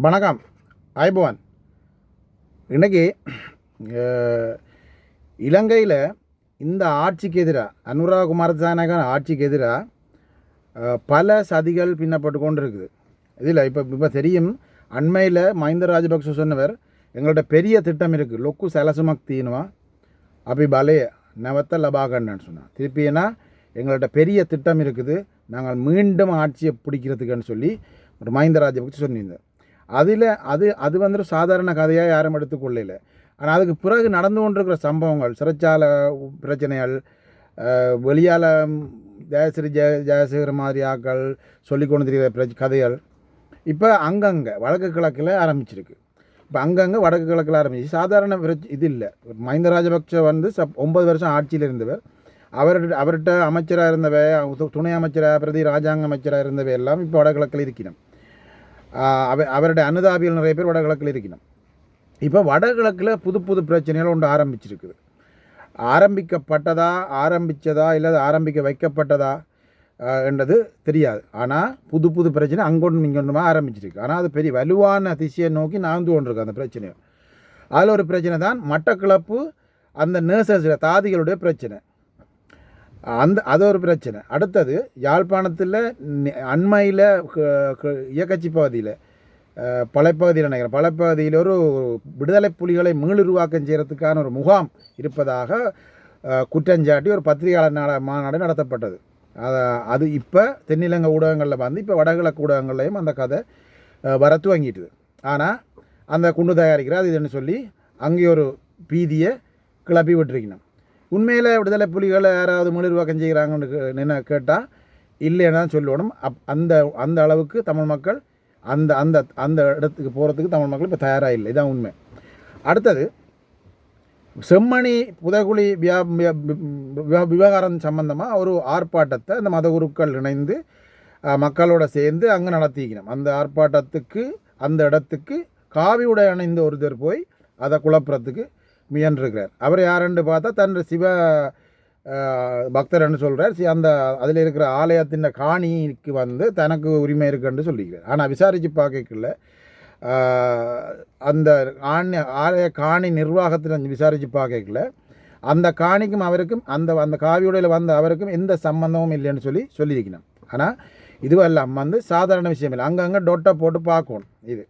வணக்கம் ஐபவான். இன்றைக்கி இலங்கையில் இந்த ஆட்சிக்கு எதிராக அனுரா குமாரதிசாநாயகன் ஆட்சிக்கு எதிராக பல சதிகள் பின்னப்பட்டு கொண்டு இருக்குது. இதில் இப்போ தெரியும், அண்மையில் மஹிந்த ராஜபக்ஷ சொன்னவர் எங்கள்கிட்ட பெரிய திட்டம் இருக்குது, லொக்கு சலசுமக் தீனுவா அப்படி பலே நவத்த லபாகன்னு சொன்னான். திருப்பினா எங்கள்கிட்ட பெரிய திட்டம் இருக்குது, நாங்கள் மீண்டும் ஆட்சியை பிடிக்கிறதுக்குன்னு சொல்லி ஒரு மஹிந்த ராஜபக்ஷ சொன்னிருந்தார். அது வந்து சாதாரண கதையாக யாரும் எடுத்துக்கொள்ளல. ஆனால் அதுக்கு பிறகு நடந்து கொண்டிருக்கிற சம்பவங்கள், சிறைச்சாலை பிரச்சனைகள், வெளியால் ஜெயசேகர மாதிரி ஆக்கள் சொல்லி கொண்டு தெரிகிற கதைகள் இப்போ அங்கங்கே வடக்கு கிழக்கில் ஆரம்பிச்சிருக்கு. இப்போ அங்கங்கே வடக்கு கிழக்கில் ஆரம்பிச்சு சாதாரண இது இல்லை. மஹிந்த ராஜபக்ஷ வந்து 9 வருஷம் ஆட்சியில் இருந்தவர். அவர்கிட்ட அமைச்சராக இருந்தவை, துணை அமைச்சராக பிரதி ராஜாங்க அமைச்சராக இருந்தவை எல்லாம் இப்போ வடகிழக்கில் இருக்கணும். அவருடைய அனுதாபிகள் நிறைய பேர் வடகிழக்கில் இருக்கணும். இப்போ வடகிழக்கில் புது புது பிரச்சனைகள் ஒன்று ஆரம்பிச்சிருக்குது. ஆரம்பித்ததா இல்லை ஆரம்பிக்க வைக்கப்பட்டதா என்றது தெரியாது. ஆனால் புது புது பிரச்சனை அங்கொன்றும் இங்கொன்றுமா ஆரம்பிச்சிருக்கு. ஆனால் அது பெரிய வலுவான திசையை நோக்கி நாழ்ந்து கொண்டிருக்கு அந்த பிரச்சனை. அதில் ஒரு பிரச்சனை தான் மட்டக்களப்பு அந்த நர்சஸ் தாதிகளுடைய பிரச்சனை. அது ஒரு பிரச்சனை. அடுத்தது யாழ்ப்பாணத்தில் அண்மையில் இயக்கச்சி பகுதியில் பழைப்பகுதியில் நினைக்கிறேன், பழைப்பகுதியில் ஒரு விடுதலை புலிகளை மீளுருவாக்கம் செய்கிறதுக்கான ஒரு முகாம் இருப்பதாக குற்றஞ்சாட்டி ஒரு பத்திரிகையாளர் மாநாடு நடத்தப்பட்டது. அது இப்போ தென்னிலங்கை ஊடகங்களில் வந்து இப்போ வடகிழக்கு ஊடகங்கள்லையும் அந்த கதை வர துவங்கிட்டுது. ஆனால் அந்த குண்டு தயாரிக்கிற அது இதுன்னு சொல்லி அங்கே ஒரு பீதியை கிளப்பி விட்டுருக்கணும். உண்மையில் விடுதலை புலிகளை யாராவது மீளுருவாக்கம் செய்கிறாங்கன்னு கேட்டால் இல்லைன்னா சொல்லணும். அந்த அளவுக்கு தமிழ் மக்கள் அந்த அந்த அந்த இடத்துக்கு போகிறதுக்கு தமிழ் மக்கள் இப்போ தயாராக இல்லை. இதுதான் உண்மை. அடுத்தது செம்மணி புதைகுழி விவகாரம் சம்பந்தமாக ஒரு ஆர்ப்பாட்டத்தை அந்த மதகுருக்கள் இணைந்து மக்களோட சேர்ந்து அங்கே நடத்திக்கணும். அந்த ஆர்ப்பாட்டத்துக்கு அந்த இடத்துக்கு காவி உடை அணிந்த ஒருத்தர் போய் அதை குழப்புறதுக்கு முயன்றிருக்கிறார். அவர் யாருன்னு பார்த்தா தன் சிவ பக்தர்ன்னு சொல்கிறார். அந்த அதில் இருக்கிற ஆலயத்தின் காணிக்கு வந்து தனக்கு உரிமை இருக்குன்னு சொல்லிக்கிறார். ஆனால் விசாரித்து பார்க்கல அந்த ஆலய காணி நிர்வாகத்தில் விசாரித்து பார்க்கல அந்த காணிக்கும் அவருக்கும் அந்த காவியுடையில் வந்த அவருக்கும் எந்த சம்பந்தமும் இல்லைன்னு சொல்லியிருக்கணும். ஆனால் இதுவெல்லாம் வந்து சாதாரண விஷயம் இல்லை. அங்கங்கே டொட்டை போட்டு பார்க்கணும். இது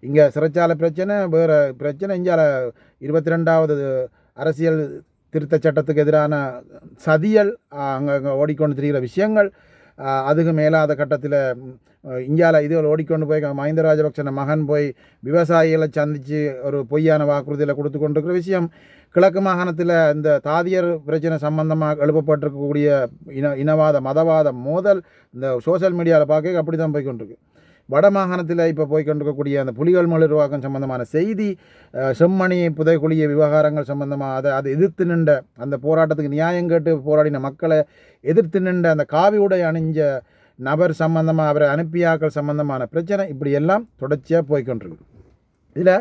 இங்கே சிறைச்சாலை பிரச்சனை, வேறு பிரச்சனை, இங்கே 22வது அரசியல் திருத்த சட்டத்துக்கு எதிரான சதியல் அங்கே ஓடிக்கொண்டு தெரிகிற விஷயங்கள், அதுக்கு மேலாத கட்டத்தில் இந்தியாவில் இதுகள் ஓடிக்கொண்டு போய் மஹிந்த ராஜபக்ஷன மகன் போய் விவசாயிகளை சந்தித்து ஒரு பொய்யான வாக்குறுதியில் கொடுத்து கொண்டிருக்கிற விஷயம், கிழக்கு மாகாணத்தில் இந்த தாதியர் பிரச்சனை சம்பந்தமாக எழுப்பப்பட்டிருக்கக்கூடிய இனவாத மதவாத மோதல் இந்த சோசியல் மீடியாவில் பார்க்க அப்படி தான் போய்கொண்டிருக்கு. வட மாகாணத்தில் இப்போ போய்கொண்டிருக்கக்கூடிய அந்த புலிகள் மீளுருவாக்கம் சம்பந்தமான செய்தி, செம்மணி புதைக்குழிய விவகாரங்கள் சம்பந்தமாக அதை எதிர்த்து நின்ற அந்த போராட்டத்துக்கு நியாயம் கேட்டு போராடின மக்களை எதிர்த்து நின்ற அந்த காவி உடை அணிஞ்ச நபர் சம்பந்தமாக அவரை அனுப்பியாக்கள் சம்பந்தமான பிரச்சனை, இப்படி எல்லாம் தொடர்ச்சியாக போய்கொண்டிருக்கு. இதில்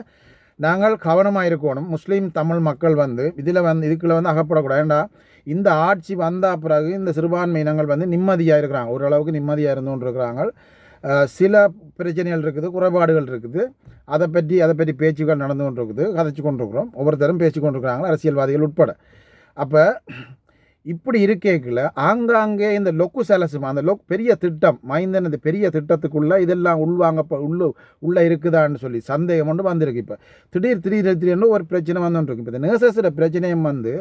நாங்கள் கவனமாக இருக்கணும். முஸ்லீம் தமிழ் மக்கள் வந்து இதுக்குள்ளே வந்து அகப்படக்கூடாது. ஏண்டா இந்த ஆட்சி வந்த பிறகு இந்த சிறுபான்மை இனங்கள் வந்து நிம்மதியாக இருக்கிறாங்க, ஓரளவுக்கு நிம்மதியாக இருந்துകൊണ്ടിருக்கிறாங்க. சில பிரச்சனைகள் இருக்குது, குறைபாடுகள் இருக்குது. அதை பற்றி பேச்சுக்கள் நடந்து கொண்டு இருக்குது, கதைச்சு கொண்டிருக்கிறோம். ஒவ்வொருத்தரும் பேசி கொண்டிருக்கிறாங்க, அரசியல்வாதிகள் உட்பட. அப்போ இப்படி இருக்கேக்கில் ஆங்காங்கே இந்த லொக்கு சலசுமா அந்த பெரிய திட்டம் மைந்தன் இந்த பெரிய திட்டத்துக்குள்ளே இதெல்லாம் உள்ளே இருக்குதான்னு சொல்லி சந்தேகம் ஒன்று வந்திருக்கு. இப்போ திடீர்னு ஒரு பிரச்சனை வந்துருக்கு. இப்போ இந்த நர்சஸோட பிரச்சனையும் வந்து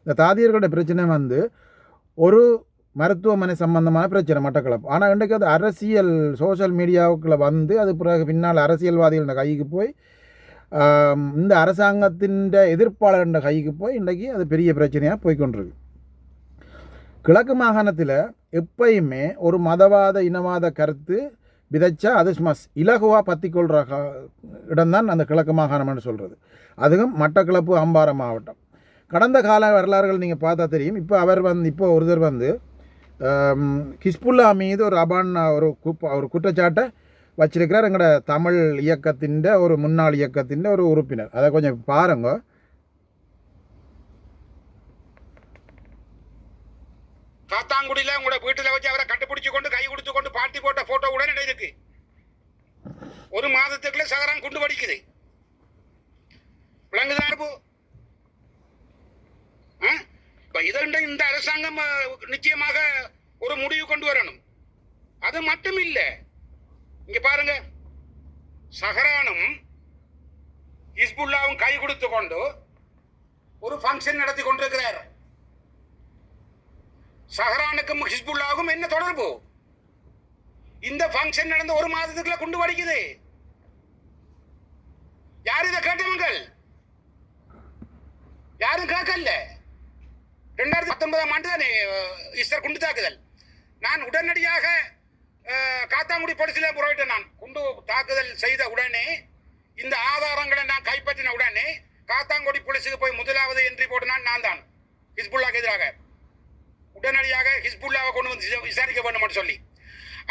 இந்த தாதியர்களோட பிரச்சனை வந்து ஒரு மருத்துவமனை சம்பந்தமான பிரச்சனை மட்டக்களப்பு. ஆனால் இன்றைக்கு அது அரசியல் சோஷியல் மீடியாவுக்குள்ளே வந்து அது பிறகு பின்னால் அரசியல்வாதிகள கைக்கு போய் இந்த அரசாங்கத்தின் எதிர்ப்பாளர்கிற கைக்கு போய் இன்றைக்கி அது பெரிய பிரச்சனையாக போய்கொண்டிருக்கு. கிழக்கு மாகாணத்தில் எப்பயுமே ஒரு மதவாத இனவாத கருத்து விதைச்சா அது இலகுவாக பற்றிக்கொள்கிற இடம்தான் அந்த கிழக்கு மாகாணம்னு சொல்கிறது. அதுவும் மட்டக்களப்பு அம்பாறை மாவட்டம். கடந்த கால வரலாறுகள் நீங்கள் பார்த்தா தெரியும். இப்போ ஒருத்தர் வந்து ஹிஸ்புல்லா மீது ஒரு குற்றச்சாட்டை வச்சிருக்கிறார். எங்களோட தமிழ் இயக்கத்தின் ஒரு முன்னாள் இயக்கத்தின் ஒரு உறுப்பினர். அதை கொஞ்சம் பாருங்க. காத்தாங்குடியில் உங்களோட வீட்டில் வச்சு அவரை கண்டுபிடிச்சு கொண்டு கை கொடுத்து கொண்டு பாட்டி போட்ட போட்டோ கூட இருக்கு. ஒரு மாதத்துக்குள்ள சகரான் குண்டு வெடிக்குது. விளங்குதான் இப்போ இதற்கு இந்த அரசாங்கம் நிச்சயமாக ஒரு முடிவு கொண்டு வரணும். அது மட்டும் இல்ல, இங்க பாருங்க, சஹரானும் ஹிஸ்புல்லாவும் கை கொடுத்து கொண்டு ஒரு ஃபங்க்ஷன் நடத்தி கொண்டிருக்கிறார். சஹரானுக்கும் ஹிஸ்புல்லாவுக்கும் என்ன தொடர்பு? இந்த ஃபங்க்ஷன் நடந்த ஒரு மாதத்துக்குள்ள குண்டு வெடிக்குது. யார் இதை கேட்டவங்கள்? யாரும் கேட்கல. 2019 ஆண்டு தானே ஈஸ்டர் குண்டு தாக்குதல். நான் உடனடியாக காத்தாங்குடி போலீஸில் முறையிட்டேன். நான் குண்டு தாக்குதல் செய்த உடனே, இந்த ஆதாரங்களை நான் கைப்பற்றின உடனே காத்தாங்குடி போலீஸுக்கு போய் முதலாவது என்ட்ரி போட்டேன். நான் தான் ஹிஸ்புல்லாவுக்கு எதிராக உடனடியாக ஹிஸ்புல்லாவை கொண்டு வந்து விசாரிக்க வேண்டும் சொல்லி,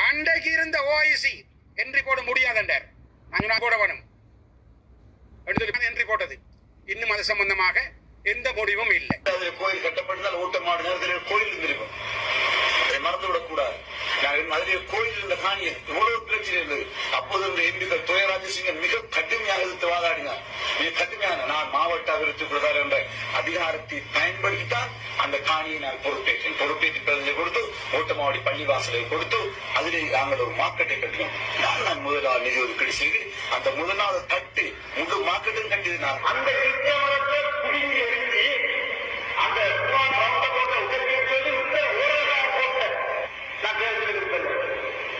அன்றைக்கு இருந்த ஓஐசி என்ட்ரி போட முடியாது என்றார். நாங்கள் போட வேணும் என்ட்ரி போட்டது. இன்னும் அது சம்பந்தமாக எந்த முடிவும் இல்லை. கோயில் கட்டப்பட்டதால் ஊட்டமாடு நேரத்தில் கோயில் இருந்திருக்கும், அதை மறந்துவிடக் கூடாது. அதிலே கோயில் இருந்த காணியை இவ்வளவு பிரச்சனை இருந்தது. அப்போது இந்த எம்பிக்கள் துயராஜசிங்கன் மிக கடுமையாக எதிர்த்து வாதாடினார். மிக கடுமையான, நான் மாவட்ட அபிவிருத்தி பிரதார் என்ற அதிகாரத்தை பயன்படுத்தித்தான் அந்த காணியை நான் பொறுப்பேற்றேன். பொறுப்பேற்றி பிரதிநிதி கொடுத்து ஓட்டமாவடி பள்ளிவாசலை கொடுத்து அதிலே நாங்கள் ஒரு மார்க்கெட்டை கட்டினோம். நான் முதலாவது நிதி ஒதுக்கீடு செய்து அந்த முதலாவது தட்டு முழு மார்க்கெட்டும் கட்டியது நான். அந்த திட்டமரத்தை குடிங்கி எழுதி அந்த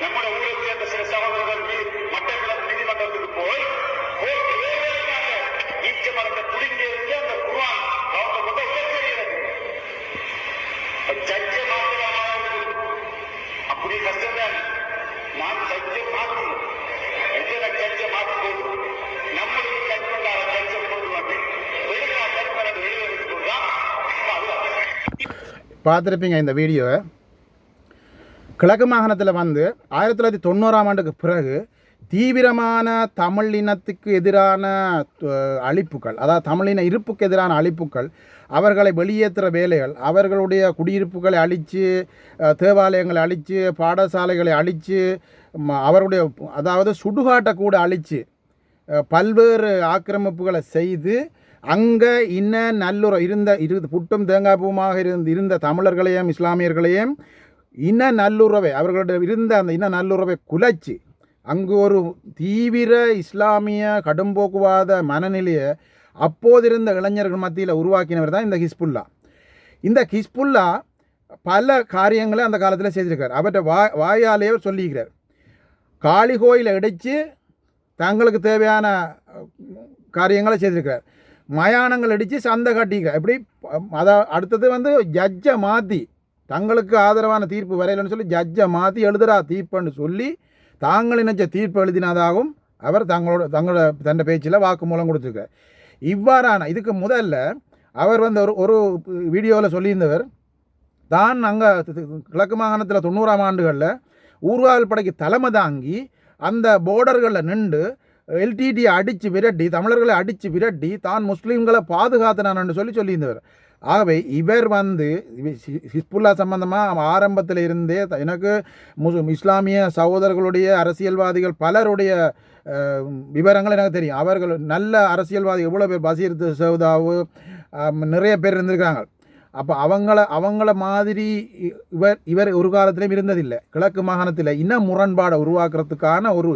நம்முடைய ஊரை சேர்ந்த சில சகோதரர்கள் மட்டக்களப்பு நீதிமன்றத்துக்கு போய் ஈச்ச மரத்தை குடிங்கி எழுதி அந்த குர்ஆன் அவங்க கொண்ட உயர்கிறது. ஜட்ஜை மாற்றலாம், அப்படி கஷ்டம்தான். நான் ஜட்ஜை மாற்றணும், எத்தனை ஜட்ஜை மாற்றி போடுவோம். நம்மளுக்கு ஜட்ஜ் பண்ணாத ஜட்ஜை கொண்டு வந்து வெளிநாட்டு வெளியெடுத்து கொடுக்கலாம். பார்த்துருப்பீங்க இந்த வீடியோவை. கிழக்கு மாகாணத்தில் வந்து 1990ஆம் ஆண்டுக்கு பிறகு தீவிரமான தமிழ் இனத்துக்கு எதிரான அழிப்புகள், அதாவது தமிழின இருப்புக்கு எதிரான அழிப்புகள், அவர்களை வெளியேற்றுற வேலைகள், அவர்களுடைய குடியிருப்புகளை அழித்து, தேவாலயங்களை அழித்து, பாடசாலைகளை அழித்து, அவருடைய அதாவது சுடுகாட்டை கூட அழித்து பல்வேறு ஆக்கிரமிப்புகளை செய்து அங்கே நல்லுறவு இருந்த புட்டும் தேங்காய்பூமாக இருந்த தமிழர்களையும் இஸ்லாமியர்களையும் நல்லுறவை, அவர்களுடைய இருந்த அந்த நல்லுறவை குலைச்சி அங்கு ஒரு தீவிர இஸ்லாமிய கடும்போக்குவாத மனநிலையை அப்போதிருந்த இளைஞர்கள் மத்தியில் உருவாக்கினவர் தான் இந்த ஹிஸ்புல்லா. இந்த ஹிஸ்புல்லா பல காரியங்களை அந்த காலத்தில் செய்திருக்கார். அவற்றை வாயாலேயே சொல்லியிருக்கிறார். காளி கோயிலை இடித்து தங்களுக்கு தேவையான காரியங்களை செய்திருக்கிறார். மயானங்கள் அடித்து சந்தை காட்டிக்கிறார். எப்படி அடுத்தது வந்து ஜட்ஜை மாற்றி தங்களுக்கு ஆதரவான தீர்ப்பு வரையிலன்னு சொல்லி ஜட்ஜை மாற்றி எழுதுறா தீர்ப்புன்னு சொல்லி தாங்கள் நினைச்ச தீர்ப்பு எழுதினதாகவும் அவர் தன்னோட பேச்சில் வாக்குமூலம் கொடுத்துருக்கார். இவ்வாறான இதுக்கு முதல்ல அவர் வந்து ஒரு வீடியோவில் சொல்லியிருந்தவர் தான் அங்கே கிழக்கு மாகாணத்தில் 90ஆம் ஆண்டுகளில் ஊர்காவல் படைக்கு தலைமை தாங்கி அந்த போர்டர்களில் நின்று எல்டிடியை அடித்து விரட்டி, தமிழர்களை அடித்து விரட்டி தான் முஸ்லீம்களை பாதுகாத்தினான்னு சொல்லியிருந்தவர். ஆகவே இவர் வந்து ஹிஸ்புல்லா சம்பந்தமாக ஆரம்பத்தில் இருந்தே எனக்கு இஸ்லாமிய சகோதரர்களுடைய அரசியல்வாதிகள் பலருடைய விவரங்கள் எனக்கு தெரியும். அவர்கள் நல்ல அரசியல்வாதி எவ்வளோ பேர், பசீர் சவுதாவு நிறைய பேர் இருந்திருக்காங்க. அப்போ அவங்கள மாதிரி இவர் ஒரு காலத்திலையும் இருந்ததில்லை. கிழக்கு மாகாணத்தில் இன்னும் முரண்பாடை உருவாக்குறதுக்கான ஒரு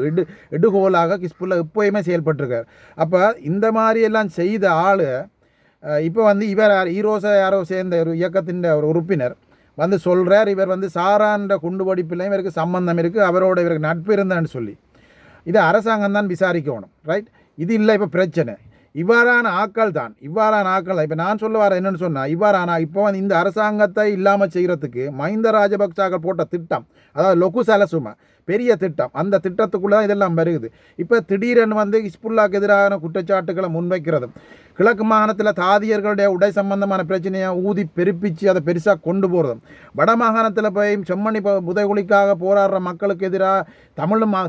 எடுகோலாக ஹிஸ்புல்லா எப்போயுமே செயல்பட்டிருக்கார். அப்போ இந்த மாதிரியெல்லாம் செய்த ஆள் இப்போ வந்து இவர் ஈரோஸை யாரோ சேர்ந்த ஒரு இயக்கத்தின் ஒரு உறுப்பினர் வந்து சொல்கிறார், இவர் வந்து சாரான்ற குண்டு வெடிப்புலையும் இவருக்கு சம்பந்தம் இருக்குது, அவரோட இவருக்கு நட்பு இருந்தான்னு சொல்லி. இதை அரசாங்கம் தான் விசாரிக்கணும். ரைட், இது இல்லை இப்போ பிரச்சனை. இவ்வாறான ஆட்கள் தான் இப்போ நான் சொல்ல வர என்னென்னு சொன்னால், இவ்வாறான இப்போ வந்து இந்த அரசாங்கத்தை இல்லாமல் செய்கிறதுக்கு மஹிந்த ராஜபக்சாக்கள் போட்ட திட்டம், அதாவது லொகுசலசுமா பெரிய திட்டம், அந்த திட்டத்துக்குள்ளே தான் இதெல்லாம் வருகுது. இப்போ திடீரென்னு வந்து ஹிஸ்புல்லாக்கு எதிரான குற்றச்சாட்டுகளை முன்வைக்கிறதும், கிழக்கு மாகாணத்தில் தாதியர்களுடைய உடை சம்பந்தமான பிரச்சனையை ஊதி பெருப்பிச்சு அதை பெருசாக கொண்டு போகிறதும், வட மாகாணத்தில் போய் செம்மணி புதைகுழிக்காக போராடுற மக்களுக்கு எதிராக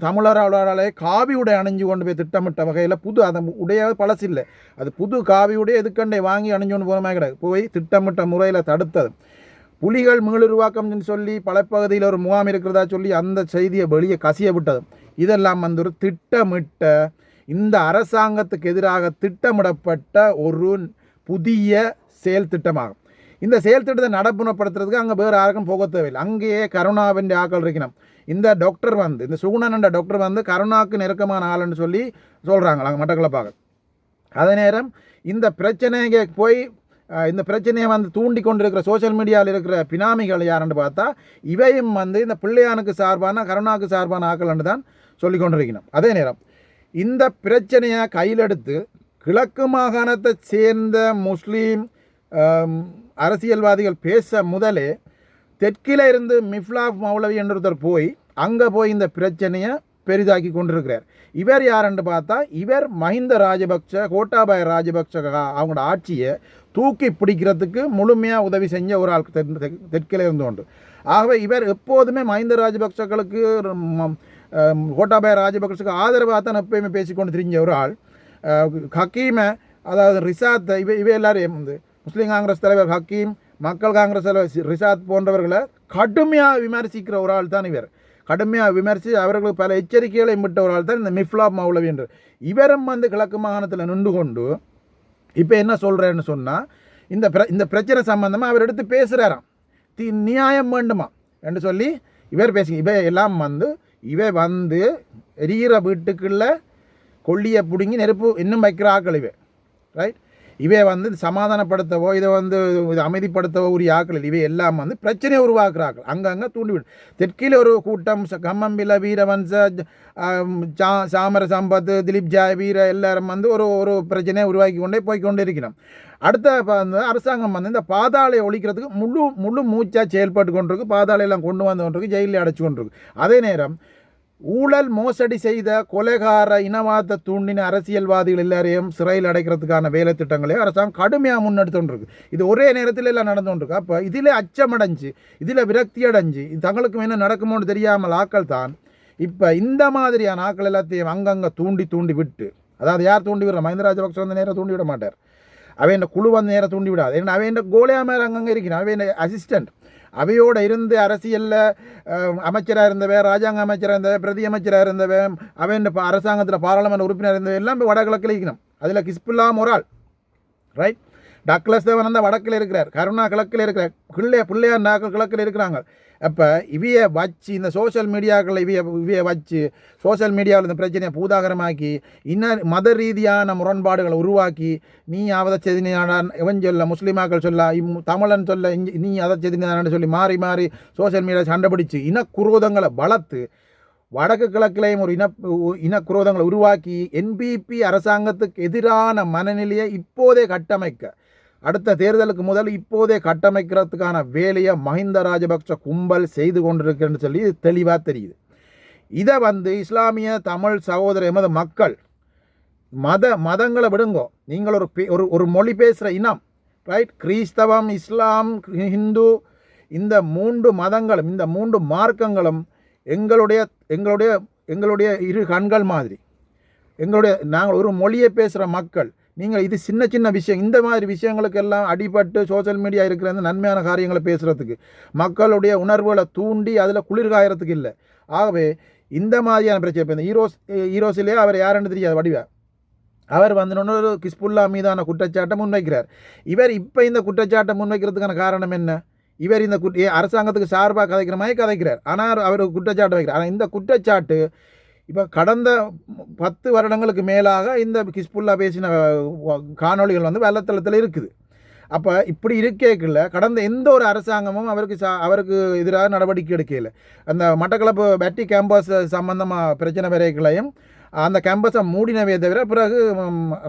தமிழர்களாலே காவி உடை அணிஞ்சு கொண்டு போய் திட்டமிட்ட வகையில் புது அதை உடைய பழசு இல்லை, அது புது காவி உடைய எதுக்கண்டை வாங்கி அணிஞ்சு கொண்டு போகிற மாதிரி கிடையாது, போய் திட்டமிட்ட முறையில் தடுத்தது. புலிகள் மீளுருவாக்கம்னு சொல்லி பல பகுதியில் ஒரு முகாம் இருக்கிறதா சொல்லி அந்த செய்தியை வெளியே கசிய விட்டது. இதெல்லாம் வந்து ஒரு திட்டமிட்ட இந்த அரசாங்கத்துக்கு எதிராக திட்டமிடப்பட்ட ஒரு புதிய செயல் திட்டமாகும். இந்த செயல் திட்டத்தை நடப்புணப்படுத்துறதுக்கு அங்கே வேறு யாருக்கும் போக தேவையில்லை. அங்கேயே கருணாவின் ஆக்கள் இருக்கணும். இந்த டாக்டர் வந்து இந்த சுகுணன் என்ற டாக்டர் வந்து கருணாவுக்கு நெருக்கமான ஆளுன்னு சொல்லி சொல்கிறாங்க அங்கே மட்டக்களப்பாக. அதே நேரம் இந்த பிரச்சனைக்கு போய் இந்த பிரச்சனையை வந்து தூண்டி கொண்டு இருக்கிற சோஷியல் மீடியாவில் இருக்கிற பினாமிகள் யாருன்னு பார்த்தா இவையும் வந்து இந்த பிள்ளையானுக்கு சார்பான கருணாவுக்கு சார்பான ஆக்கள்னு தான் சொல்லி கொண்டிருக்கணும். அதே நேரம் இந்த பிரச்சனையை கையில் எடுத்து கிழக்கு மாகாணத்தை சேர்ந்த முஸ்லீம் அரசியல்வாதிகள் பேச முதலே தெற்கில் இருந்து மிஃப்லாப் மௌலவி என்றொருத்தர் போய் அங்கே போய் இந்த பிரச்சனையை பெரிதாக்கி கொண்டிருக்கிறார். இவர் யாருன்னு பார்த்தா இவர் மஹிந்த ராஜபக்ச கோட்டாபாய ராஜபக்ச அவங்களோட ஆட்சியை தூக்கி பிடிக்கிறதுக்கு முழுமையாக உதவி செஞ்ச ஒரு ஆள் தெற்கில் இருந்து உண்டு. ஆகவே இவர் எப்போதுமே மஹிந்த ராஜபக்சர்களுக்கு கோட்டாபாய ராஜபக்சக்கு ஆதரவாக தான் எப்பயுமே பேசிக்கொண்டு திரிஞ்ச ஒரு ஆள். ஹக்கீமை அதாவது ரிசாத் இவை எல்லாரையும் வந்து முஸ்லீம் காங்கிரஸ் தலைவர் ஹக்கீம், மக்கள் காங்கிரஸ் தலைவர் ரிசாத் போன்றவர்களை கடுமையாக விமர்சிக்கிற ஒரு ஆள் தான் இவர். கடுமையாக விமர்சி அவர்களுக்கு பல எச்சரிக்கைகளை விட்ட ஒரு ஆள் தான் இந்த மிஃப்லாப் மௌலவி என்று. இவரும் வந்து கிழக்கு மாகாணத்தில் நின்று கொண்டு இப்போ என்ன சொல்கிறேன்னு சொன்னால் இந்த பிரச்சனை சம்பந்தமாக அவர் எடுத்து பேசுகிறாராம். நியாயம் வேண்டுமா என்று சொல்லி இவர் இவை எல்லாம் வந்து எரிகிற வீட்டுக்குள்ள கொல்லியை பிடுங்கி நெருப்பு இன்னும் வைக்கிற ஆக்கள் ரைட். இவை வந்து சமாதானப்படுத்தவோ இதை வந்து அமைதிப்படுத்தவோ உரிய ஆக்கள் இவை எல்லாம் வந்து பிரச்சனையை உருவாக்குற ஆக்கள். அங்கங்கே தூண்டிவிடும். தெற்கில் ஒரு கூட்டம் கம்மம்பில வீரவன்ச சாமர சம்பத் திலீப் ஜாய் வீர எல்லாரும் வந்து ஒரு பிரச்சனையை உருவாக்கி கொண்டே போய்கொண்டே இருக்கிறோம். அடுத்த வந்து அரசாங்கம் வந்து இந்த பாதாளையை ஒழிக்கிறதுக்கு முழு மூச்சாக செயல்பட்டு கொண்டிருக்கு. பாதாளையெல்லாம் கொண்டு வந்து கொண்டிருக்கு, ஜெயிலில் அடைச்சி கொண்டிருக்கு. அதே நேரம் ஊழல் மோசடி செய்த கொலைகார இனவாத தூண்டின அரசியல்வாதிகள் எல்லாரையும் சிறையில் அடைக்கிறதுக்கான வேலை திட்டங்களே அரசாங்கம் கடுமையாக முன்னெடுத்துருக்கு. இது ஒரே நேரத்தில் எல்லாம் நடந்துகிட்டு. அப்போ இதில் அச்சமடைஞ்சு இதில் விரக்தி அடைஞ்சு தங்களுக்கு என்ன நடக்குமோன்னு தெரியாமல் ஆக்கள் தான் இப்போ இந்த மாதிரியான ஆக்கள் எல்லாத்தையும் அங்கங்கே தூண்டி விட்டு, அதாவது யார் தூண்டி விடுற மஹிந்த ராஜபக்ச வந்து நேரம் தூண்டி விட மாட்டார். அவையின் குழு வந்து நேரம் தூண்டி விடாது. ஏன்னா அவையின் கோலியா மேலே அங்கங்கே இருக்கிறான். அவையின் அசிஸ்டண்ட் அவையோடு இருந்து அரசியலில் அமைச்சராக இருந்தவை, ராஜாங்க அமைச்சராக இருந்தவை, பிரதி அமைச்சராக இருந்தவை, அவையின் அரசாங்கத்தில் பாராளுமன்ற உறுப்பினர் இருந்தவை எல்லாம் இப்போ வடகிழக்கில் இருக்கணும். அதில் கிஸ்புல்லாம் ஒரு ஆள் ரைட். டக்ளஸ் தேவன் அந்த வடக்கில் இருக்கிறார், கருணா கிழக்கில் இருக்கிறார், பிள்ளையார் நாக்கள் கிழக்கில் இருக்கிறாங்க. அப்போ இவையை வச்சு இந்த சோஷியல் மீடியாக்களில் இவையை வச்சு சோஷியல் மீடியாவில் இந்த பிரச்சனையை பூதாகரமாக்கி மத ரீதியான முரண்பாடுகளை உருவாக்கி நீ அதை செதினான் இவன் சொல்ல முஸ்லீமாக்கள் சொல்ல தமிழன் சொல்ல நீ அதை செதினான்னு சொல்லி மாறி சோஷியல் மீடியா சண்டை பிடிச்சி இனக்குரோதங்களை வளர்த்து வடக்கு கிழக்கிலையும் ஒரு இனக்குரோதங்களை உருவாக்கி என்பிபி அரசாங்கத்துக்கு எதிரான மனநிலையை இப்போதே கட்டமைக்க, அடுத்த தேர்தலுக்கு முதல் இப்போதே கட்டமைக்கிறதுக்கான வேலையை மஹிந்த ராஜபக்ச கும்பல் செய்து கொண்டிருக்குன்னு சொல்லி தெளிவாக தெரியுது. இதை வந்து இஸ்லாமிய தமிழ் சகோதர எமது மக்கள் மதங்களை விடுங்கோ. நீங்கள் ஒரு மொழி பேசுகிற இனம் ரைட். கிறிஸ்தவம், இஸ்லாம், ஹிந்து இந்த 3 மதங்களும் இந்த 3 மார்க்கங்களும் எங்களுடைய இரு கண்கள் மாதிரி. நாங்கள் ஒரு மொழியை பேசுகிற மக்கள். நீங்கள் இது சின்ன விஷயம், இந்த மாதிரி விஷயங்களுக்கெல்லாம் அடிபட்டு சோஷியல் மீடியா இருக்கிற அந்த நன்மையான காரியங்களை பேசுகிறதுக்கு, மக்களுடைய உணர்வுகளை தூண்டி அதில் குளிர்காயறதுக்கு இல்லை. ஆகவே இந்த மாதிரியான பிரச்சனை இப்போ இந்த ஈரோஸிலே அவர் யாருன்னு தெரியாது வடிவா, அவர் வந்து ஒரு கிஸ்புல்லா மீதான குற்றச்சாட்டை முன்வைக்கிறார். இவர் இப்போ இந்த குற்றச்சாட்டை முன்வைக்கிறதுக்கான காரணம் என்ன? இவர் இந்த அரசாங்கத்துக்கு சார்பாக கதைக்கிற மாதிரி கதைக்கிறார். ஆனால் அவர் குற்றச்சாட்டு வைக்கிறார். ஆனால் இந்த குற்றச்சாட்டு இப்போ கடந்த 10 வருடங்களுக்கு மேலாக இந்த கிஸ்புல்லா பேசின காணொளிகள் வந்து வெள்ளத்தளத்தில் இருக்குது. அப்போ இப்படி இருக்கேக்கில்ல கடந்த எந்த ஒரு அரசாங்கமும் அவருக்கு எதிராக நடவடிக்கை எடுக்கல. அந்த மட்டக்களப்பு பேட்டி கேம்பஸ் சம்பந்தமாக பிரச்சனை வரைகளையும் அந்த கேம்பஸை மூடினவே தவிர பிறகு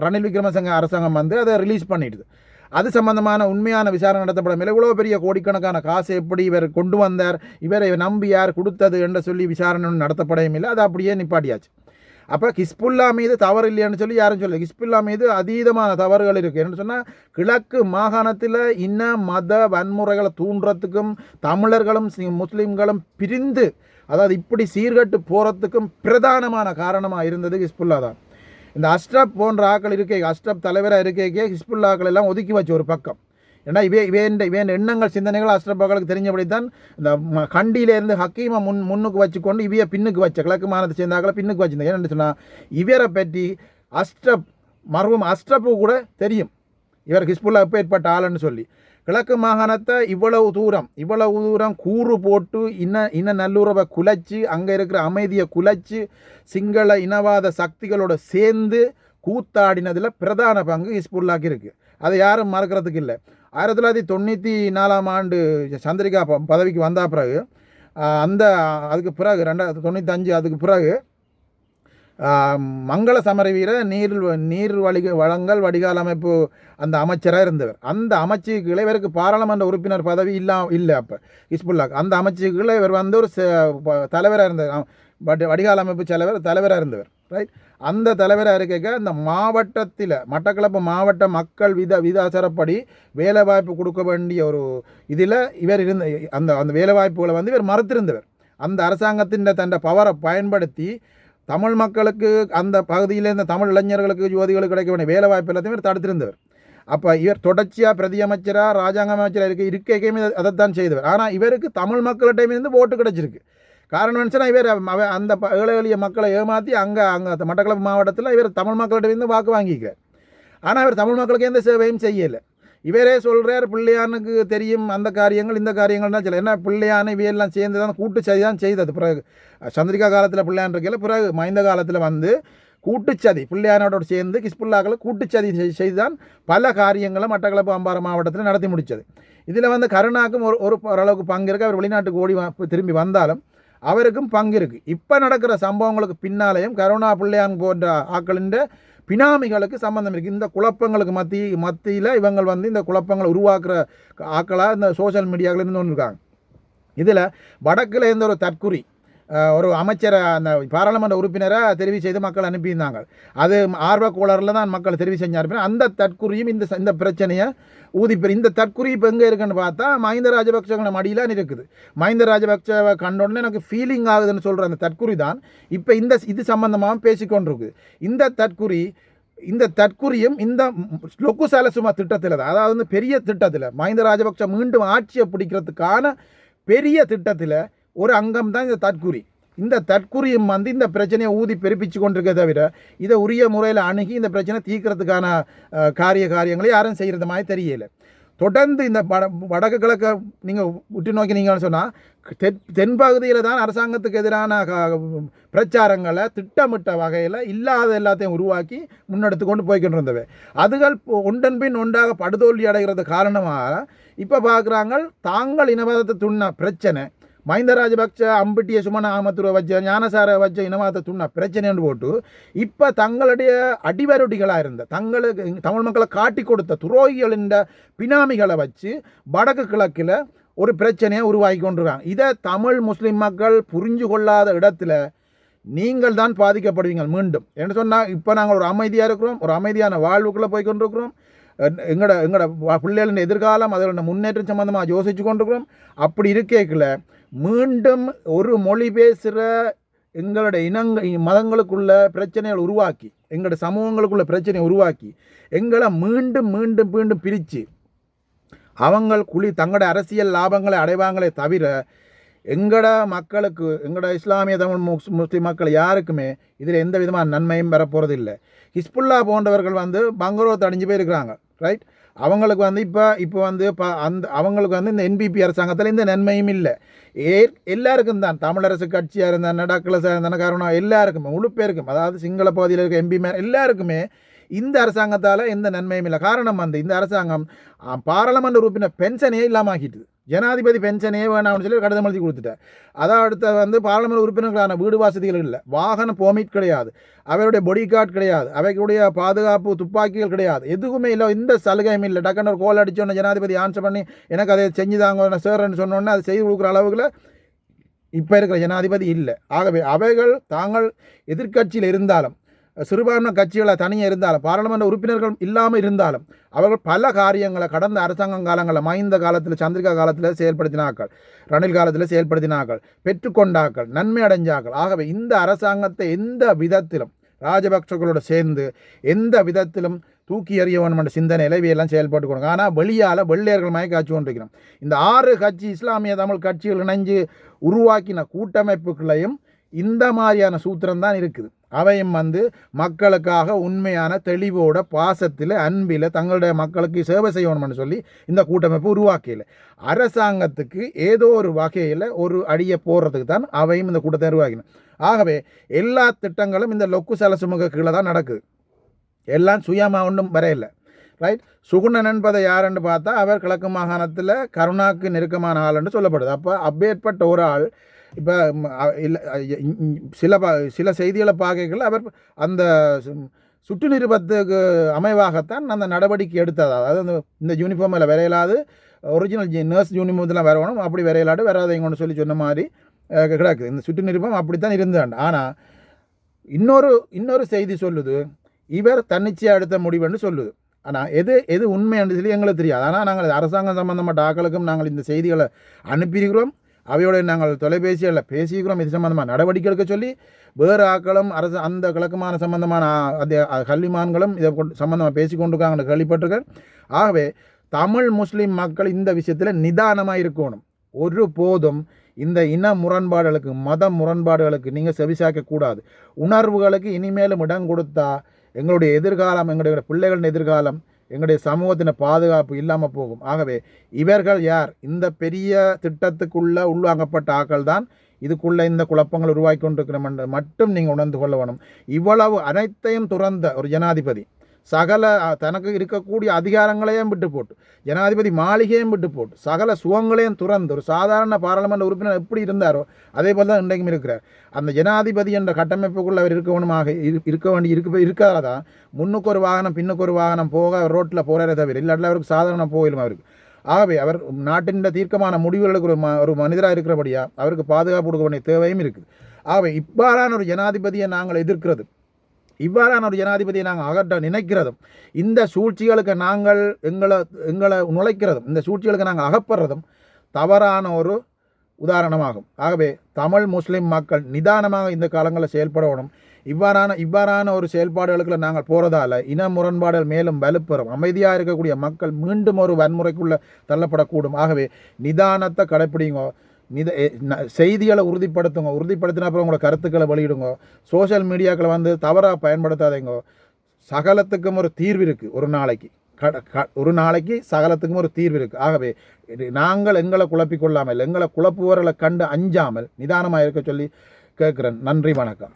ரணில் விக்ரமசிங்க அரசாங்கம் வந்து அதை ரிலீஸ் பண்ணிடுது. அது சம்பந்தமான உண்மையான விசாரணை நடத்தப்படவில்லை. இவ்வளோ பெரிய கோடிக்கணக்கான காசு எப்படி இவர் கொண்டு வந்தார், இவரை நம்பி யார் கொடுத்தது என்று சொல்லி விசாரணை நடத்தப்படவும் இல்லை. அது அப்படியே நிப்பாட்டியாச்சு. அப்போ கிஸ்புல்லா மீது தவறு இல்லைன்னு சொல்லி யாரும் சொல்லலை. கிஸ்புல்லா மீது அதீதமான தவறுகள் இருக்குது. என்ன சொன்னால் கிழக்கு மாகாணத்தில் மத வன்முறைகளை தூண்டுறதுக்கும் தமிழர்களும் முஸ்லீம்களும் பிரிந்து அதாவது இப்படி சீர்கட்டு போகிறதுக்கும் பிரதானமான காரணமாக இருந்தது ஹிஸ்புல்லா தான். இந்த அஷ்ரப் போன்ற ஆக்கள் இருக்கே, அஷ்ரப் தலைவராக இருக்கே ஹிஸ்புல்லாக்கள் எல்லாம் ஒதுக்கி வச்சு ஒரு பக்கம். ஏன்னா இவேன் எண்ணங்கள் சிந்தனைகள் அஷ்ரஃபர்களுக்கு தெரிஞ்சபடித்தான் இந்த கண்டியிலேருந்து ஹக்கீமை முன்னுக்கு வச்சுக்கொண்டு இவைய பின்னுக்கு வச்ச கிழக்கு மாநிலத்தை சேர்ந்தாக்களை பின்னுக்கு வச்சிருந்தேன். ஏன்னு சொன்னால் இவரை பற்றி மர்ஹூம் அஷ்ரஃபு கூட தெரியும் இவர் ஹிஸ்புல்லா எப்போ ஏற்பட்ட ஆளுன்னு சொல்லி. கிழக்கு மாகாணத்தை இவ்வளவு தூரம் கூறு போட்டு இன்ன நல்லுறவை குலைச்சி அங்கே இருக்கிற அமைதியை குலைச்சி சிங்கள இனவாத சக்திகளோட சேர்ந்து கூத்தாடினதில் பிரதான பங்கு ஹிஸ்புல்லாக்கு இருக்குது. அதை யாரும் மறக்கிறதுக்கு இல்லை. 1994 சந்திரிகா பதவிக்கு வந்த பிறகு அதுக்கு பிறகு 1995 அதுக்கு பிறகு மங்கள சமரவீர நீர் வழங்கல் வடிகால் அமைப்பு அந்த அமைச்சராக இருந்தவர். அந்த அமைச்சுக்கு இவருக்கு பாராளுமன்ற உறுப்பினர் பதவி இல்லை அப்போ ஹிஸ்புல்லாக்கு. அந்த அமைச்சுக்குள்ள இவர் வந்து ஒரு தலைவராக இருந்தவர், வடிகால் அமைப்பு தலைவராக இருந்தவர். ரைட். அந்த தலைவராக இருக்க அந்த மாவட்டத்தில் மட்டக்களப்பு மாவட்ட மக்கள் விதாசாரப்படி வேலைவாய்ப்பு கொடுக்க வேண்டிய ஒரு இதில் இவர் இருந்த அந்த வேலைவாய்ப்புகளை வந்து இவர் மறுத்திருந்தவர். அந்த அரசாங்கத்தின் தன் பவரை பயன்படுத்தி தமிழ் மக்களுக்கு அந்த பகுதியில் இருந்த தமிழ் இளைஞர்களுக்கு யுவதிகளுக்கு கிடைக்க வேண்டிய வேலை வாய்ப்பு எல்லாத்தையும் இவர் தடுத்திருந்தவர். அப்போ இவர் தொடர்ச்சியாக பிரதி அமைச்சராக ராஜாங்க அமைச்சராக இருக்கையுமே அதைத்தான் செய்தவர். ஆனால் இவருக்கு தமிழ் மக்கள்கிட்டருந்து ஓட்டு கிடைச்சிருக்கு. காரணம் என்னச்சுன்னா இவர் அந்த ஏழை எளிய மக்களை ஏமாற்றி அங்கே மட்டக்களப்பு மாவட்டத்தில் இவர் தமிழ் மக்கள்கிட்ட வாக்கு வாங்கிக்கிறார். ஆனால் இவர் தமிழ் மக்களுக்கு எந்த சேவையும் செய்யலை. இவரே சொல்கிறார் பிள்ளையானுக்கு தெரியும் அந்த காரியங்கள் இந்த காரியங்கள் தான் சொல்ல. ஏன்னா பிள்ளையான இவையெல்லாம் சேர்ந்து தான் கூட்டுச்சதி தான் செய்தது. பிறகு சந்திரிகா காலத்தில் பிள்ளையான் இருக்கையில் பிறகு மைந்த காலத்தில் வந்து கூட்டுச்சதி பிள்ளையானோட சேர்ந்து ஹிஸ்புல்லாக்களை கூட்டுச்சதி செய்து தான் பல காரியங்களை மட்டக்களப்பு அம்பாறை மாவட்டத்தில் நடத்தி முடித்தது. இதில் வந்து கருணாக்கும் ஓரளவுக்கு பங்கு இருக்குது. அவர் வெளிநாட்டுக்கு ஓடி திரும்பி வந்தாலும் அவருக்கும் பங்கு இருக்குது. இப்போ நடக்கிற சம்பவங்களுக்கு பின்னாலேயும் கருணா பிள்ளையான் போன்ற ஆக்களின் பினாமிகளுக்கு சம்பந்தம் இருக்குது. இந்த குழப்பங்களுக்கு மத்தியில் இவங்க வந்து இந்த குழப்பங்களை உருவாக்குற ஆக்களாக இந்த சோஷியல் மீடியாவில் இருந்து ஒன்று இருக்காங்க. இதில் வடக்கில் இருந்த ஒரு தற்குறி ஒரு அமைச்சரை அந்த பாராளுமன்ற உறுப்பினரை தெரிவு செய்து மக்கள் அனுப்பியிருந்தாங்க. அது ஆர்வக்கோளரில் தான் மக்கள் தெரிவு செஞ்சார். அந்த தற்குறியும் இந்த பிரச்சனையை இந்த தற்குறி இப்போ எங்கே இருக்குன்னு பார்த்தா மஹிந்த ராஜபக்சவங்கள மடியில் இருக்குது. மஹிந்த ராஜபக்சவை கண்டோன்னு எனக்கு ஃபீலிங் ஆகுதுன்னு சொல்கிற அந்த தற்குறி தான் இப்போ இது சம்பந்தமாக பேசிக்கொண்டிருக்கு. இந்த தற்குறியும் இந்த லொக்குசால சும்மா திட்டத்தில் தான், அதாவது வந்து பெரிய திட்டத்தில் மஹிந்த ராஜபக்ச மீண்டும் ஆட்சியை பிடிக்கிறதுக்கான பெரிய திட்டத்தில் ஒரு அங்கம் தான் இந்த தற்குறி. இந்த தற்குறியும் வந்து இந்த பிரச்சனையை பெருப்பிச்சு கொண்டிருக்க தவிர இதை உரிய முறையில் அணுகி இந்த பிரச்சனை தீர்க்கிறதுக்கான காரியங்களை யாரும் செய்கிறது மாதிரி தெரியலை. தொடர்ந்து இந்த வடக்கு கிழக்க நீங்கள் உற்று நோக்கி நீங்கள் சொன்னால் தென்பகுதியில் தான் அரசாங்கத்துக்கு எதிரான பிரச்சாரங்களை திட்டமிட்ட வகையில் இல்லாத எல்லாத்தையும் உருவாக்கி முன்னெடுத்து கொண்டு போய்கிட்டு இருந்தவை. அதுகள் ஒன்றன் பின் ஒன்றாக படுதோல்வி அடைகிறது காரணமாக இப்போ பார்க்குறாங்க தாங்கள் இனவாதத்தை துண்ண பிரச்சனை மஹிந்த ராஜபக்ச அம்பிட்டிய சுமன ஆமத்துரை வச்ச ஞானசார வச்ச இனவாதத்தை துண்ண பிரச்சனைன்னு போட்டு இப்போ தங்களுடைய அடிவருடிகளாக இருந்த தமிழ் மக்களை காட்டி கொடுத்த துரோகிகளின் பினாமிகளை வச்சு வடக்கு கிழக்கில் ஒரு பிரச்சனையை உருவாக்கி கொண்டிருக்காங்க. இதை தமிழ் முஸ்லீம் மக்கள் புரிஞ்சு கொள்ளாத இடத்துல நீங்கள் தான் பாதிக்கப்படுவீங்க மீண்டும். என்று சொன்னால் இப்போ நாங்கள் ஒரு அமைதியாக இருக்கிறோம், ஒரு அமைதியான வாழ்வுக்குள்ளே போய் கொண்டிருக்கிறோம். எங்களோட பிள்ளைகளின் எதிர்காலம் அதோட முன்னேற்றம் சம்பந்தமாக யோசித்து கொண்டிருக்கிறோம். அப்படி இருக்கேக்கில் மீண்டும் ஒரு மொழி பேசுகிற எங்களோட மதங்களுக்குள்ள பிரச்சனைகள் உருவாக்கி எங்களோட சமூகங்களுக்குள்ள பிரச்சனையை உருவாக்கி எங்களை மீண்டும் பிரித்து அவங்க தங்களோட அரசியல் லாபங்களை அடைவாங்களே தவிர எங்களோட மக்களுக்கு எங்களோட இஸ்லாமிய தமிழ் முஸ்லீம் மக்கள் யாருக்குமே இதில் எந்த விதமான நன்மையும் வரப்போகிறது இல்லை. ஹிஸ்புல்லா போன்றவர்கள் வந்து பங்கரோத்து அடைஞ்சு போயிருக்கிறாங்க. ரைட். அவங்களுக்கு வந்து இப்போ வந்து அவங்களுக்கு வந்து இந்த என்பிபி அரசாங்கத்தில் இந்த நன்மையும் இல்லை. எல்லாருக்கும் தான் தமிழரசு கட்சியாக இருந்தால் நடக்கலசாக இருந்தான காரணம் எல்லாருக்குமே முழு பேருக்கும், அதாவது சிங்கள பகுதியில் இருக்க எம்பி எல்லாருக்குமே இந்த அரசாங்கத்தால் எந்த நன்மையும் இல்லை. காரணம் வந்து இந்த அரசாங்கம் பாராளுமன்ற உறுப்பினர் பென்ஷனையே இல்லாமல் ஆக்கிட்டுது. ஜனாதிபதி பென்ஷனையே வேணாம்னு சொல்லி கடிதம் எழுதி கொடுத்துட்டார். அதான் அடுத்த வந்து பாராளுமன்ற உறுப்பினர்களான வீடு வசதிகள் இல்லை, வாகன பெர்மிட் கிடையாது, அவருடைய பொடி கார்டு கிடையாது, அவைகளுடைய பாதுகாப்பு துப்பாக்கிகள் கிடையாது, எதுவுமே இல்லை. இந்த சலுகையும் இல்லை. டக்குன்னு ஒரு கோல் அடித்தோன்னே ஜனாதிபதி ஆன்சர் பண்ணி எனக்கு அதை செஞ்சு தாங்க சேர்ன்னு சொன்னோன்னே அதை செய்து கொடுக்குற அளவுக்கு இப்போ இருக்கிற ஜனாதிபதி இல்லை. ஆகவே அவைகள் தாங்கள் எதிர்க்கட்சியில் இருந்தாலும் சிறுபான்மை கட்சிகளை தனியாக இருந்தாலும் பாராளுமன்ற உறுப்பினர்கள் இல்லாமல் இருந்தாலும் அவர்கள் பல காரியங்களை கடந்த அரசாங்கம் காலங்களில் மஹிந்த காலத்தில் சந்திரிகா காலத்தில் செயல்படுத்தினாக்கள், ரணில் காலத்தில் செயல்படுத்தினாக்கள், பெற்றுக்கொண்டாக்கள், நன்மை அடைஞ்சாக்கள். ஆகவே இந்த அரசாங்கத்தை எந்த விதத்திலும் ராஜபக்சகளோட சேர்ந்து எந்த விதத்திலும் தூக்கி எறிய வேணும் என்ற சிந்தனை இலவியெல்லாம் செயல்பட்டு கொடுங்க. ஆனால் வெளியால் வெள்ளையர்கள் மாதிரி காட்சி கொண்டிருக்கிறோம். இந்த 6 கட்சி இஸ்லாமிய தமிழ் கட்சிகள் இணைஞ்சு உருவாக்கின கூட்டமைப்புகளையும் இந்த மாதிரியான சூத்திரம் தான் இருக்குது. அவையும் மக்களுக்காக உண்மையான தெளிவோட பாசத்தில் அன்பில் தங்களுடைய மக்களுக்கு சேவை செய்யணும்னு சொல்லி இந்த கூட்டமைப்பு உருவாக்கல. அரசாங்கத்துக்கு ஏதோ ஒரு வகையில் ஒரு அடியை போடுறதுக்கு தான் அவையும் இந்த கூட்டத்தை உருவாக்கின. ஆகவே எல்லா திட்டங்களும் இந்த லொக்கு சலசுமுக கீழே தான் நடக்குது. எல்லாம் சுயமாக ஒன்றும் வரையில்லை. ரைட். சுகுணன் என்பதை யாருன்னு பார்த்தா அவர் கிழக்கு மாகாணத்தில் கருணாக்கு நெருக்கமான ஆள் என்று சொல்லப்படுது. அப்போ அப்பேற்பட்ட ஒரு ஆள் இப்போ இல்லை சில செய்திகளை பார்க்கல அவர் அந்த சுற்று நிருபத்துக்கு அமைவாகத்தான் அந்த நடவடிக்கை எடுத்தது. அதாவது இந்த யூனிஃபார்மில் வரையலாது ஒரிஜினல் நர்ஸ் யூனிஃபார்ம்லாம் வரணும், அப்படி வரையலாடு வராதைங்கன்னு சொன்ன மாதிரி கிடக்குது. இந்த சுற்று நிருபம் அப்படித்தான் இருந்தாண்டு. ஆனால் இன்னொரு செய்தி சொல்லுது, இவர் தன்னிச்சையாக எடுத்த முடிவுன்னு சொல்லுது. ஆனால் எது உண்மைன்னு சொல்லி எங்களுக்கு தெரியாது. ஆனால் நாங்கள் அரசாங்கம் சம்பந்தப்பட்ட ஆக்களுக்கும் நாங்கள் இந்த செய்திகளை அனுப்பியிருக்கிறோம். அவையோட நாங்கள் தொலைபேசிகளில் பேசிக்கிறோம். இது சம்பந்தமாக நடவடிக்கை எடுக்க சொல்லி வேறு ஆக்களும் அந்த கிழக்குமான சம்பந்தமான கல்விமான்களும் இதை சம்பந்தமாக பேசி கொண்டிருக்காங்கன்னு கேள்விப்பட்டிருக்கேன். ஆகவே தமிழ் முஸ்லீம் மக்கள் இந்த விஷயத்தில் நிதானமாக இருக்கணும். ஒரு போதும் இந்த இன முரண்பாடுகளுக்கு மத முரண்பாடுகளுக்கு நீங்கள் செவிசாக்கக்கூடாது. உணர்வுகளுக்கு இனிமேலும் இடம் கொடுத்தா எங்களுடைய எதிர்காலம், எங்களுடைய பிள்ளைகளின் எதிர்காலம், எங்களுடைய சமூகத்தின் பாதுகாப்பு இல்லாமல் போகும். ஆகவே இவர்கள் யார்? இந்த பெரிய திட்டத்துக்குள்ளே உள்வாங்கப்பட்ட ஆக்கள் தான் இதுக்குள்ளே இந்த குழப்பங்கள் உருவாக்கி கொண்டிருக்கிறோம் என்று மட்டும் நீங்கள் உணர்ந்து கொள்ள வேணும். இவ்வளவு அனைத்தையும் துறந்த ஒரு ஜனாதிபதி சகல தனக்கு இருக்கக்கூடிய அதிகாரங்களையும் விட்டு போட்டு, ஜனாதிபதி மாளிகையும் விட்டு போட்டு, சகல சுகங்களையும் துறந்து ஒரு சாதாரண பாராளுமன்ற உறுப்பினர் எப்படி இருந்தாரோ அதே போல் தான் இன்றைக்கும் இருக்கிறார். அந்த ஜனாதிபதி என்ற கட்டமைப்புக்குள்ளே அவர் இருக்காதான் முன்னுக்கு ஒரு வாகனம் பின்னுக்கு ஒரு வாகனம் போக அவர் ரோட்டில் போகிறத தவிர இல்லாட்டில் அவருக்கு சாதாரண போயிலும் அவருக்கு. ஆகவே அவர் நாட்டின் தீர்க்கமான முடிவுகளுக்கு ஒரு மனிதராக இருக்கிறபடியாக அவருக்கு பாதுகாப்பு கொடுக்க வேண்டிய தேவையும் இருக்குது. ஆகவே இவ்வாறான ஒரு ஜனாதிபதியை நாங்கள் எதிர்க்கிறது, இவ்வாறான ஒரு ஜனாதிபதியை நாங்கள் அகற்ற நினைக்கிறதும், இந்த சூழ்ச்சிகளுக்கு நாங்கள் எங்களை நுழைக்கிறதும், இந்த சூழ்ச்சிகளுக்கு நாங்கள் அகப்படுறதும் தவறான ஒரு உதாரணமாகும். ஆகவே தமிழ் முஸ்லீம் மக்கள் நிதானமாக இந்த காலங்களில் செயல்படணும். இவ்வாறான ஒரு செயல்பாடுகளுக்கு நாங்கள் போகிறதால இன முரண்பாடுகள் மேலும் வலுப்பெறும். அமைதியாக இருக்கக்கூடிய மக்கள் மீண்டும் ஒரு வன்முறைக்குள்ளே தள்ளப்படக்கூடும். ஆகவே நிதானத்தை கடைப்பிடிங்க. செய்திகளை உறுதிப்படுத்தின அப்புறம் உங்களை கருத்துக்களை வெளியிடுங்க. சோஷியல் மீடியாக்களை தவறாக பயன்படுத்தாதீங்க. சகலத்துக்கும் ஒரு தீர்வு இருக்குது. ஒரு நாளைக்கு சகலத்துக்கும் ஒரு தீர்வு இருக்குது. ஆகவே நாங்கள் எங்களை குழப்பிக்கொள்ளாமல், எங்களை குழப்புவர்களை கண்டு அஞ்சாமல் நிதானமாக இருக்க சொல்லி கேட்குறேன். நன்றி, வணக்கம்.